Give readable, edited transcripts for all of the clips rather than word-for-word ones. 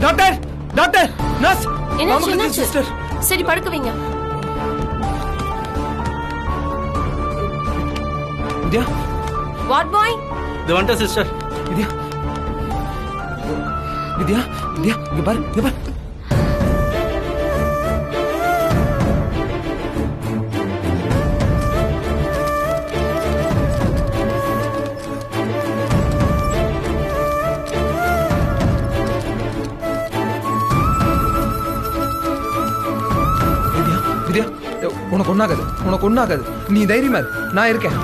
Doctor doctor nurse என்னாச்சு sister. சரி படுக்க வைங்க. வித்யா வாட் பாய்? இது வந்துட்ட சிஸ்டர். வித்யா வித்யா வித்யா இங்க பாரு இங்க பாரு. வித்யா உனக்கு ஒண்ணாகாது நீ தைரியமா இரு, நான் இருக்கேன்.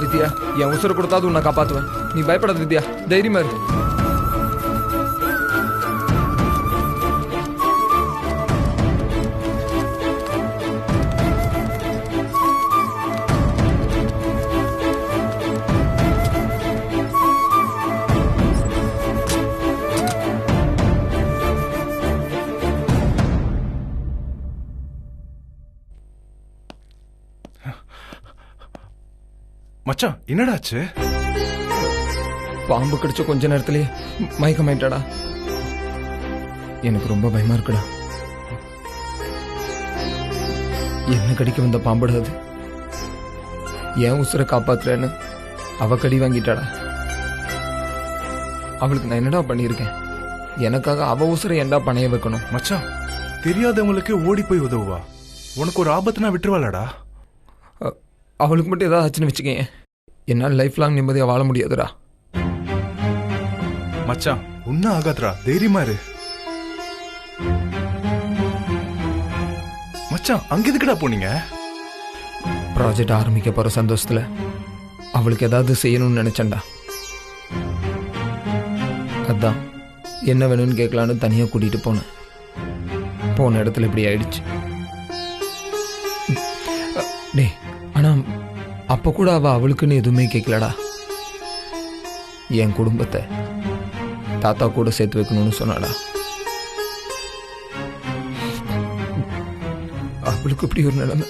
வித்யா என் உசுரை கொடுத்தாது உன்னை காப்பாத்துவேன், நீ பயப்படாத வித்யா, தைரியமா இரு. மச்சான் என்னடாச்சு? பாம்பு கடிச்ச கொஞ்ச நேரத்திலேயே மயக்கமாயிட்டாடா. எனக்கு ரொம்ப பயமா இருக்குடா. என்ன கடிக்க வந்த பாம்புடா அது. என் உசுரை காப்பாத்துறேன்னு அவ கடி வாங்கிட்டாடா. அவளுக்கு நான் என்னடா பண்ணியிருக்கேன்? எனக்காக அவ உசுரை ஏன்டா பணைய வைக்கணும்? மச்சான் தெரியாதவங்களுக்கு ஓடி போய் உதவுவா, உனக்கு ஒரு ஆபத்துனா விட்டுருவாளாடா. அவளுக்கு மட்டும் ஏதாவது ஆச்சுன்னு வச்சுக்கேன், என்னால் லைஃப் லாங் நிம்மதியாக வாழ முடியாதுடா. மச்சான் ஒன்னும் ஆகாதுடா, தைரியமா இரு. மச்சான் அங்க எதுக்குடா போனீங்க? ப்ராஜெக்ட் ஆரம்பிக்க போற சந்தோஷத்துல அவளுக்கு ஏதாவது செய்யணும்னு நினைச்சேன்டா. அதான் என்ன வேணும்னு கேட்கலான்னு தனியாக கூட்டிட்டு போனேன். போன இடத்துல இப்படி ஆயிடுச்சு. டே ஆனா அப்ப கூட அவளுக்குன்னு எதுவுமே கேட்கலடா. என் குடும்பத்தை தாத்தா கூட சேர்த்து வைக்கணும்னு சொன்னாடா. அவளுக்கு இப்படி ஒரு நிலைமை.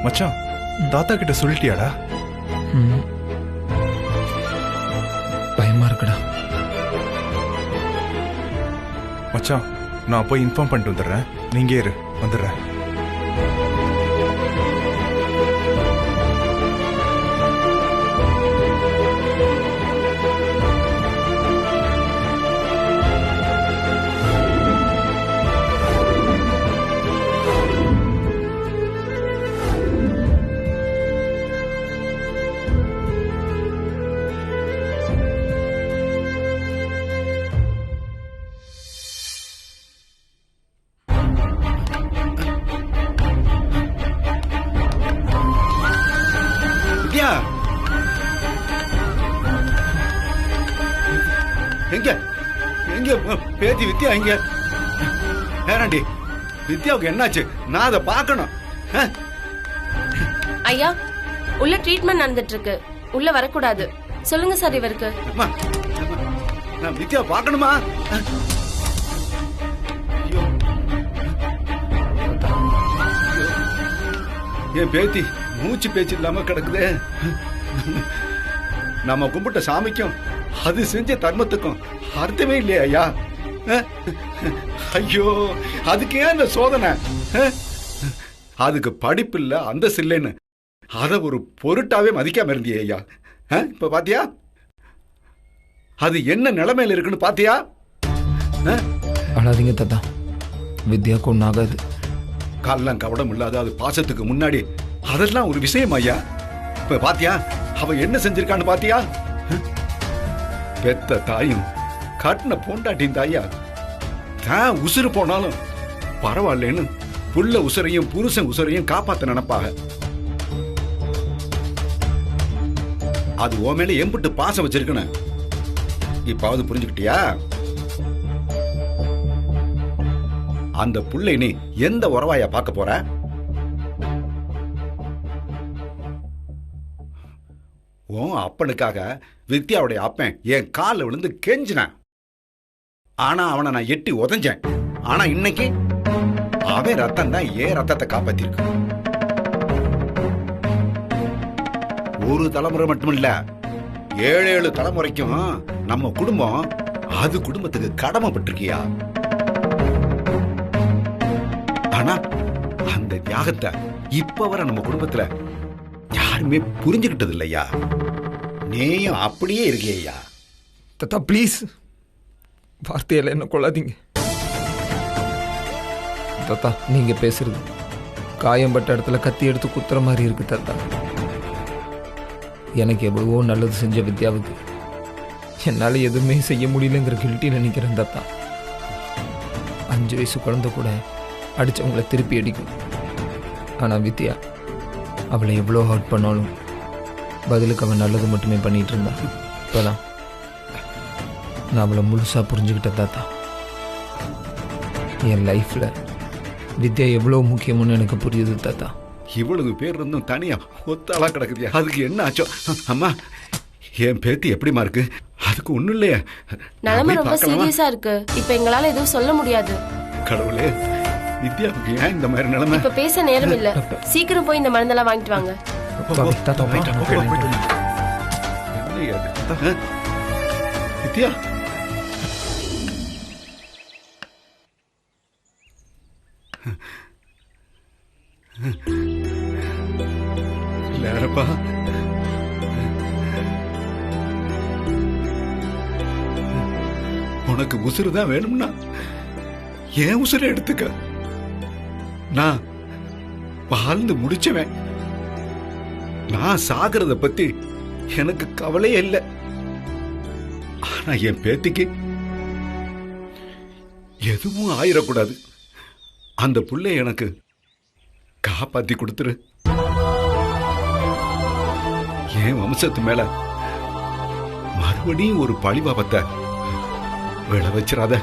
மச்சான் தாத்தா கிட்ட சொல்லிட்டியாடா? பயமா இருக்குடா. மச்சான் நான் போய் இன்ஃபார்ம் பண்ணிட்டு வந்துடுறேன், நீங்க இரு, வந்துடுறேன். எங்க எங்க பேத்தி வித்யா எங்க? ஏறாண்டி வித்யாவுக்கு என்னாச்சு? நான் அதை பார்க்கணும். ஐயா உள்ள ட்ரீட்மெண்ட் நடந்துட்டு இருக்கு, உள்ள வரக்கூடாது. சொல்லுங்க சார் இவருக்கு. நான் வித்யா பார்க்கணுமா? என் பேத்தி மூச்சு பேச்சு இல்லாம கிடக்குதே. நம்ம கும்பிட்ட சாமிக்கும் அது செஞ்ச தர்மத்துக்கும் அர்த்தமே இல்லையா ஐயா? ஐயோ அதுக்கு ஏன் இந்த சோதனை? அதுக்கு படிப்பு இல்ல அந்தஸ்து இல்லைன்னு அத ஒரு பொருட்டாவே மதிக்காம இருந்தியே ஐயா. இப்ப பாத்தியா அது என்ன நிலைமையில இருக்குன்னு பாத்தியா? அழாதீங்க தாத்தா, வித்யாக்கு ஒன்றும் ஆகாது. கள்ளம் கவடம் இல்லாத அது பாசத்துக்கு முன்னாடி அதெல்லாம் ஒரு விஷயம் ஐயா. இப்ப பாத்தியா அவ என்ன செஞ்சிருக்கான்னு பாத்தியா? பெத்த தாயும் கட்டின பொண்டாட்டின் தாயா தான் உசுறு போனாலும் பரவாயில்லன்னு புள்ள உசுரையும் புருஷன் உசுரையும் காப்பாத்த நினைப்பாங்க. அது ஓ மேல எம்பிட்டு பாசம் வச்சிருக்கணும் இப்பாவது புரிஞ்சுக்கிட்டியா? அந்த புள்ளை நீ எந்த உறவாயா பார்க்க போற? உன் அப்பனுக்காக வித்யாவுடைய அப்பன் என் காலில் விழுந்து கெஞ்சினான். ஆனா அவனை நான் எட்டி உதஞ்சேன். ஆனா இன்னைக்கு அவன் ரத்தம் தான் ஏன் ரத்தத்தை காப்பாத்திருக்கு. ஒரு தலைமுறை மட்டுமில்ல, 7 தலைமுறைக்கும் நம்ம குடும்பம் அது குடும்பத்துக்கு கடமைப்பட்டிருக்கியா. ஆனா அந்த தியாகத்தை இப்ப வர நம்ம குடும்பத்துல யாருமே புரிஞ்சுக்கிட்டது இல்லையா. நீயும் அப்படியே இருக்கியா. தாத்தா ப்ளீஸ், வார்த்தையில என்ன கொள்ளாதீங்க. தாத்தா நீங்க பேசுறது காயம்பட்ட இடத்துல கத்தி எடுத்து குத்துற மாதிரி இருக்கு தாத்தா. எனக்கு எவ்வளவோ நல்லது செஞ்ச வித்யாவுக்கு என்னால் எதுவுமே செய்ய முடியலங்கிற கில்ட்டி நினைக்கிறேன் தாத்தா. 5 வயசு குழந்தை கூட அடித்தவங்களை திருப்பி அடிக்கும். ஆனால் வித்யா அவளை எவ்வளோ ஹர்ட் பண்ணாலும் பதிலுக்கு அவன் நல்லது மட்டுமே பண்ணிகிட்டு இருந்தான். இப்போதான் நான் அவளை முழுசாக புரிஞ்சுக்கிட்டேன் தாத்தா. என் லைஃப்பில் வித்யா எவ்வளோ முக்கியம்னு எனக்கு புரியுது தாத்தா. இவ்வளவு பேர் இருந்தும் தனியா ஒத்தாளா கிடக்குதியா. அதுக்கு என்ன ஆச்சோ? அம்மா என் பேத்தி எப்படிமா இருக்கு? அதுக்கு ஒண்ணும் இல்லையா? நிலைமை ரொம்ப சீரியஸா இருக்கு. இப்ப எங்களால எதுவும் சொல்ல முடியாது. கடவுளே, வித்யாவுக்கு ஏன் இந்த மாதிரி நிலைமை? இப்ப பேச நேரம் இல்ல. சீக்கிரம் போய் இந்த மருந்தெல்லாம் வாங்கிட்டு வாங்க. தாத்தா வித்யா இல்லப்பா, உனக்கு உசுறு தான் வேணும்னா ஏன் உசுரை எடுத்துக்க. நான் வாழ்ந்து முடிச்சவன். நான் சாகிறத பத்தி எனக்கு கவலையே இல்லை. ஆனா என் பேத்திக்கு எதுவும் ஆயிடக்கூடாது. அந்த புள்ளை எனக்கு காப்பாத்தி கொடுத்துரு. என் வம்சத்து மேல மறுபடியும் ஒரு பழிபாபத்தை விளை வச்சிடாத.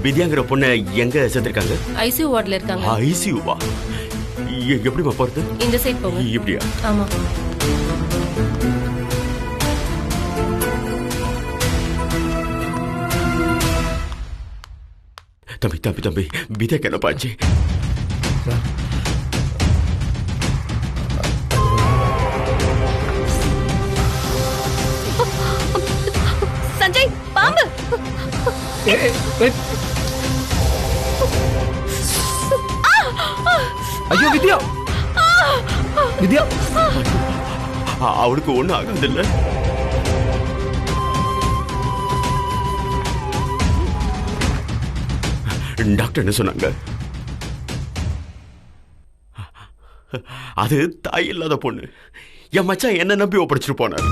வித்யாங்கிற பொண்ணை எங்க சேர்த்திருக்காங்க? ஐசியூ வார்டுல இருக்காங்க. ஐசியூவா? எப்படிமா போறது? இந்த சைட் போங்க. இப்படியா? ஆமா. தம்பி தம்பி தம்பி, வித்யாக்கு என்ன பாச்சு? சஞ்சய், பாம்பு! ஐயோ வித்யா, வித்யா அவளுக்கு ஒண்ணும் ஆகாது இல்ல? டாக்டர் என்ன சொன்னாங்க? அது தாய் இல்லாத பொண்ணு. என் மச்சான் என்ன நம்பி ஒப்படைச்சிட்டு போனார்.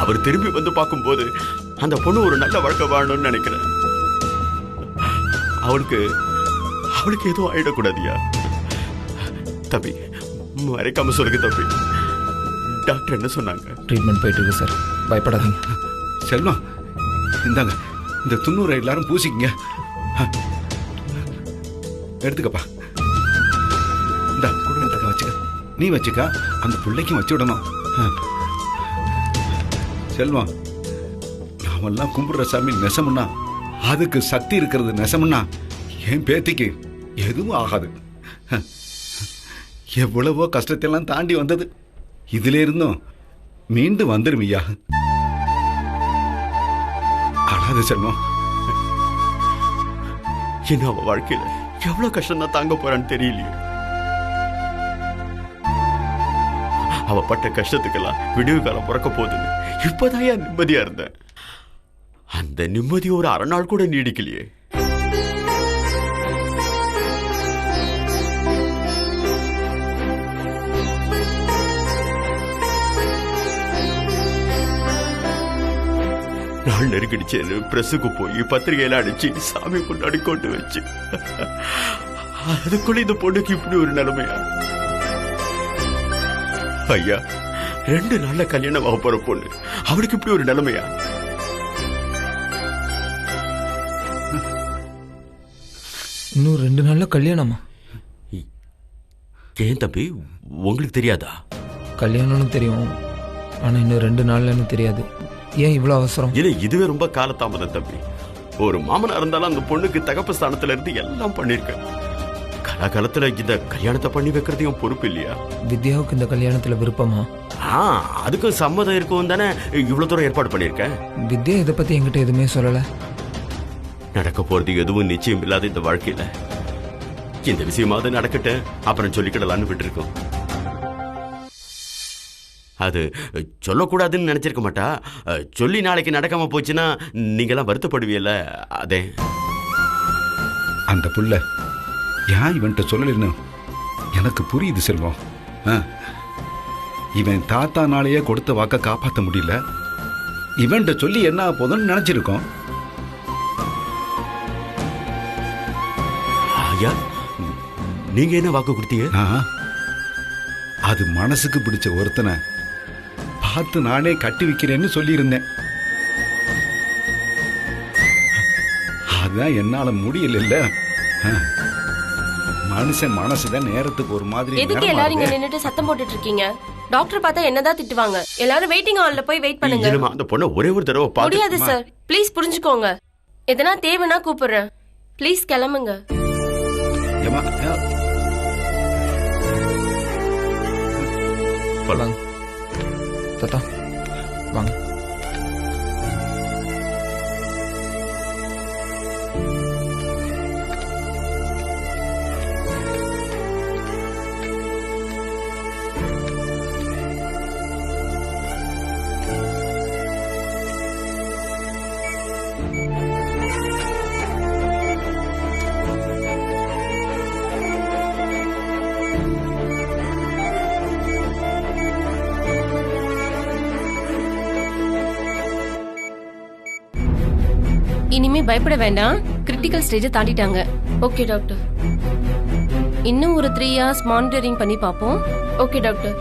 அவர் திரும்பி வந்து பார்க்கும்போது அந்த பொண்ணு ஒரு நல்ல வாழ்க்கை வாழணும்னு நினைக்கிறேன். அவளுக்கு எதுவும் ஆயிடக்கூடாதியா? தம்பி மறைக்காம சொல்லுங்க தம்பி. டாக்டர் என்ன சொன்னாங்க? ட்ரீட்மெண்ட் போயிட்டு இருக்கு சார், பயப்படாதீங்க. செல்வம், இந்தாங்க இந்த 90 எல்லாரும் பூசிக்கங்க. எடுத்துக்கப்பா. இந்த கூட வச்சுக்க. நீ வச்சுக்க, அந்த பிள்ளைக்கும் வச்சு விடணும். செல்வம், நாமெல்லாம் கும்பிடுற சாமி நெசமுன்னா, அதுக்கு சக்தி இருக்கிறது நெசமுன்னா, என் பேத்திக்கு எதுவும் ஆகாது. எவ்வளவோ கஷ்டத்தெல்லாம் தாண்டி வந்தது. இதுல இருந்தும் மீண்டும் வந்துருமியா. அழாது செல்வம். என்ன அவ வாழ்க்கையில எவ்வளவு கஷ்டம் தான் தாங்க போறான்னு தெரியலையே. அவ பட்ட கஷ்டத்துக்கெல்லாம் விடிவு காலம் பிறக்க போகுதுன்னு இப்பதான் ஏன் நிம்மதியா இருந்தேன். அந்த நிம்மதி ஒரு அரை நாள் கூட நீடிக்கலையே. நாள் நெருக்கடிச்சேன்னு பிரஸுக்கு போய் பத்திரிகையில அடிச்சு சாமி கொண்டாடி கொண்டு வச்சு, அதுக்குள்ள இந்த பொண்ணுக்கு இப்படி ஒரு நிலைமையா? ஐயா, 2 நாள்ல கல்யாணம் ஆக போற பொண்ணு, அவளுக்கு இப்படி ஒரு நிலைமையா? இன்னும் 2 நாள்ல கல்யாணமா? ஏன் தம்பி, உங்களுக்கு தெரியாதா? கல்யாணம்னு தெரியும், ஆனா இன்னும் 2 நாள்லன்னு தெரியாது. ஏன் இவ்வளவு அவசரம்? இல்ல, இதுவே ரொம்ப காலதாமதம் தம்பி. ஒரு மாமனா இருந்தாலும் அந்த பொண்ணுக்கு தகப்பு ஸ்தானத்துல இருந்து எல்லாம் பண்ணிருக்கேன். காலகாலத்துல இந்த கல்யாணத்தை பண்ணி வைக்கிறதையும் பொறுப்பு இல்லையா? வித்யாவுக்கு இந்த கல்யாணத்துல விருப்பமா? அதுக்கும் சம்மதம் இருக்கும் தானே இவ்வளவு தூரம் ஏற்பாடு பண்ணிருக்கேன். வித்யா இதை பத்தி என்கிட்ட எதுவுமே சொல்லல. நடக்க போறது எதுவும் நிச்சயம் இல்லாத இந்த வாழ்க்கையில இந்த விஷயமாவது நடக்கட்டு, அப்புறம் சொல்லிக்கிடலான்னு விட்டுருக்கோம். அது சொல்லக்கூடாதுன்னு நினைச்சிருக்க மாட்டா. சொல்லி நாளைக்கு நடக்காம போச்சுன்னா நீங்கெல்லாம் வருத்தப்படுவீல்ல, அதே. அந்த புள்ள ஏன் இவன்கிட்ட சொல்லலைன்னு எனக்கு புரியுது செல்வம். இவன் தாத்தா நாளையே கொடுத்த வாக்க காப்பாற்ற முடியல, இவன்கிட்ட சொல்லி என்ன போதும்னு நினைச்சிருக்கோம். ஐயா, நீங்க என்ன வாக்கு கொடுத்தீங்க? அது மனசுக்கு பிடிச்ச ஒருத்தனை பார்த்து நானே கட்டி வைக்கிறேன்னு சொல்லியிருந்தேன். அதான் என்னால முடியல. மனுஷன் மனசுதான் நேரத்துக்கு ஒரு மாதிரி. எதுக்கு எல்லாரும் இங்க நின்னுட்டு சத்தம் போட்டுட்டு இருக்கீங்க? டாக்டர் பார்த்தா என்னதான் திட்டுவாங்க. எல்லாரும் வெயிட்டிங் ஹால்ல போய் வெயிட் பண்ணுங்க. அந்த பொண்ணை ஒரே ஒரு தடவை பார்த்து. முடியாது சார், ப்ளீஸ் புரிஞ்சுக்கோங்க. எதனா தேவைன்னா கூப்பிடுறேன், ப்ளீஸ் கிளம்புங்க. வாங்க தாத்தா, வாங்க. இனிமே பயப்பட வேண்டாம், கிரிட்டிக்கல் ஸ்டேஜை தாண்டிட்டாங்க. Okay doctor. இன்னும் ஒரு 3 hours மானிட்டரிங் பண்ணி பார்ப்போம். Okay doctor.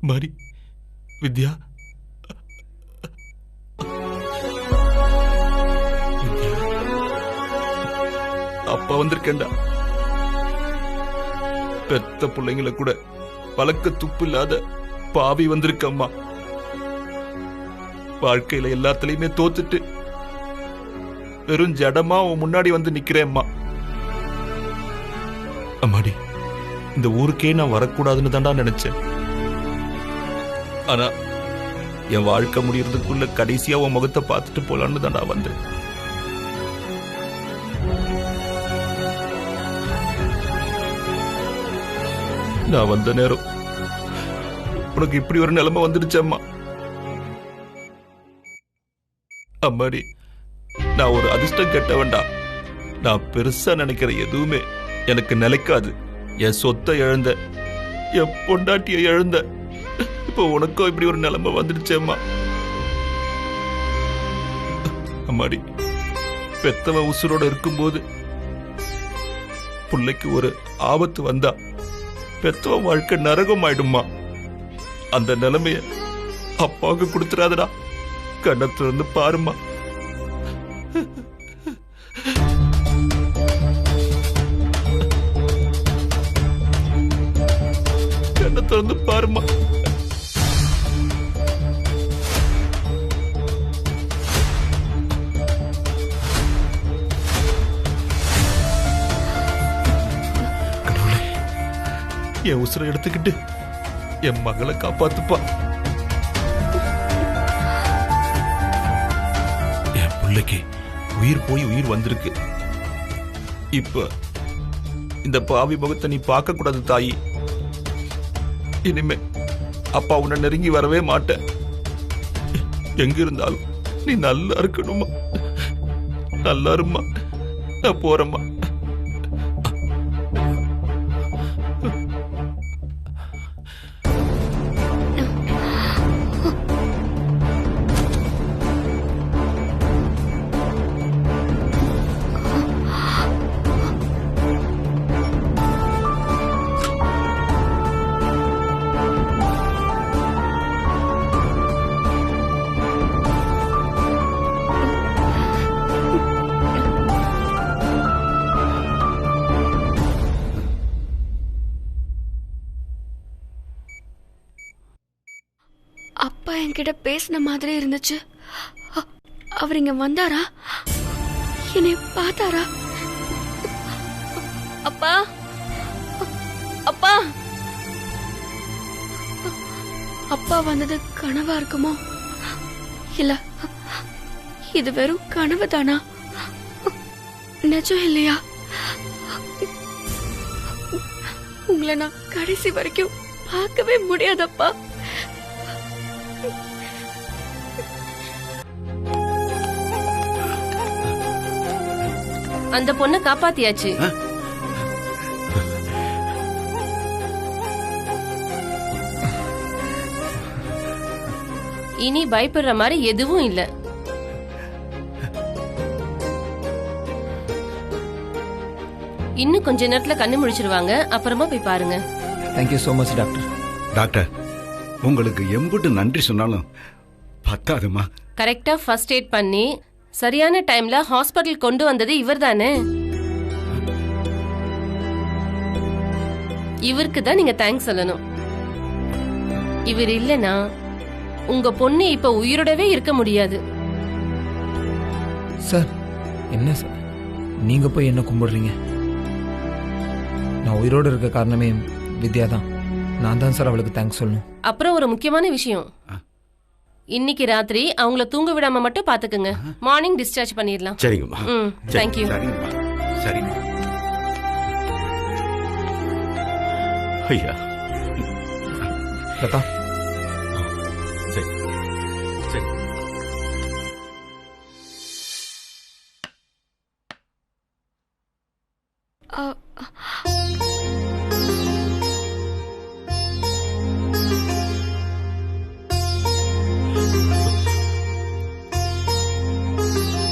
மாரி, வித்யா, அப்பா வந்திருக்கேன்டா. பெத்த பிள்ளைங்களை கூட பழக்க துப்பு இல்லாத பாவி வந்திருக்க அம்மா. வாழ்க்கையில எல்லாத்துலயுமே தோத்துட்டு வெறும் ஜடமா உன் முன்னாடி வந்து நிக்கிறேன் அம்மா. அம்மாடி, இந்த ஊருக்கே நான் வரக்கூடாதுன்னு தான்டா நினைச்சேன். ஆனா என் வாழ்க்கை முடியறதுக்குள்ள கடைசியா உன் முகத்தை பார்த்துட்டு போலான்னு தான்டா வந்தேன். நான் வந்த நேரம் உனக்கு இப்படி ஒரு நிலைமை வந்துடுச்சு அம்மா. அம்மாடி, நான் ஒரு அதிர்ஷ்டம் கெட்டவன்டா. நான் பெருசா நினைக்கிற எதுவுமே எனக்கு நிலைக்காது. என் சொத்தை இழந்த, என் பொண்டாட்டியை இழந்த, இப்போ உனக்கும் இப்படி ஒரு நிலைமை வந்துடுச்சேம்மா. அம்மாடி, பெத்தவன் உசுரோட இருக்கும்போது பிள்ளைக்கு ஒரு ஆபத்து வந்தா பெத்தவன் வாழ்க்கை நரகம் ஆயிடுமா. அந்த நிலைமைய அப்பாவுக்கு கொடுத்துறாதடா. கண்ணத்துல இருந்து பாருமா. கண்ணத்துல இருந்து பாருமா. என் உசுரை எடுத்துக்கிட்டு என் மகளை காப்பாத்துப்பா. என் பிள்ளைக்கு உயிர் போய் உயிர் வந்திருக்கு. இப்ப இந்த பாவி முகத்தை நீ பார்க்க கூடாது தாயி. இனிமே அப்பா உன்னை நெருங்கி வரவே மாட்டேன். எங்க இருந்தாலும் நீ நல்லா இருக்கணுமா. நல்லா இருமா. நான் போறேம்மா. அப்பா என்கிட்ட பேசின மாதிரி இருந்துச்சு. அவர் இங்க வந்தாரா? என்னை பார்த்தாரா? அப்பா, அப்பா, அப்பா வந்தது கனவா இருக்குமோ? இல்ல, இது வெறும் கனவு தானா? நிஜம் இல்லையா? உங்களை நான் கடைசி வரைக்கும் பார்க்கவே முடியாதப்பா. அந்த பொண்ணை காப்பாத்தியாச்சு. இனி பயப்படுற மாதிரி எதுவும் இல்ல. இன்னும் கொஞ்ச நேரத்துல கண்ணு முடிச்சிருவாங்க. அப்புறமா போய் பாருங்க. Thank you so much doctor. Doctor, உங்களுக்கு எம்புட்டு நன்றி சொன்னாலும் பத்தாதுமா. கரெக்டா ஃபர்ஸ்ட் எய்ட் பண்ணி சரியான டைம்ல ஹாஸ்பிட்டல் கொண்டு வந்தது இவர் தானே. இவருக்கு தான் நீங்க தேங்க்ஸ் சொல்லணும். இவர் இல்லனா உங்க பொண்ணு இப்ப உயிரோடவே இருக்க முடியாது. சார், என்ன சார் நீங்க போய் என்ன கும்பிடுறீங்க? நான் உயிரோடு இருக்க காரணமே வித்யா தான். நான் தான் சார் அவளுக்கு தேங்க்ஸ் சொல்லணும். அப்புறம் ஒரு முக்கியமான விஷயம், இன்னைக்கு ராத்திரி அவங்கள தூங்க விடாம மட்டும் பாத்துக்குங்க. மார்னிங் டிஸ்சார்ஜ் பண்ணிடலாம். சரிங்கம்மா. தேங்க்யூ. சரிங்கம்மா, சரிங்க. ஐயா, லதா, சரி சரி.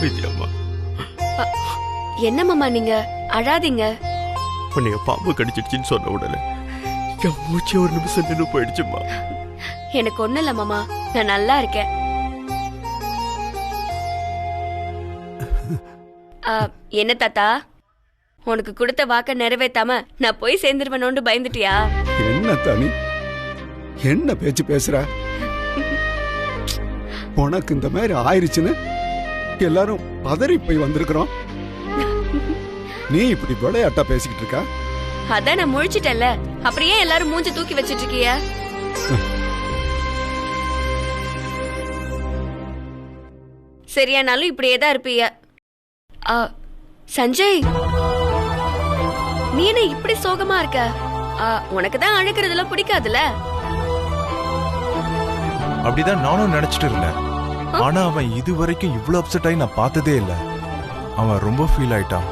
வித்யாம்மா, என்ன மாமா நீங்க அழாதீங்க. உன்னைய பாம்பு கடிச்சிடுச்சின்னு சொன்ன உடனே என் மூச்சு ஒரு நிமிஷம் நின்று போயிடுச்சுமா. எனக்கு ஒண்ணு இல்ல மாமா, நான் நல்லா இருக்கேன். என்ன தாத்தா, உனக்கு கொடுத்த வாக்க நிறைவேத்தாம நான் போய் சேர்ந்துருவேனோன்னு பயந்துட்டியா? என்ன தானி, என்ன பேச்சு பேசுற? உனக்கு இந்த மாதிரி ஆயிருச்சுன்னு எல்லாரும் பதறி போய் வந்திருக்கிறோம். நீ இப்படி விளையாட்டா பேசிக்கிட்டு இருக்கா? அதான் நான் முழிச்சிட்டேன்ல, அப்படியே எல்லாரும் மூஞ்சி தூக்கி வச்சிட்டு இருக்கிய? சரியானாலும் இப்படியேதான் இருப்பீங்க. சஞ்சய், நீ என்ன இப்படி சோகமா இருக்க? உனக்குதான் அழுக்கிறதுல பிடிக்காதுல? அப்படிதான் நானும் நினைச்சிட்டு இருந்தேன். ஆனா அவன் இது வரைக்கும் இவ்வளவு அப்செட் ஆகி நான் பார்த்ததே இல்ல. அவன் ரொம்ப ஃபீல் ஆயிட்டான்.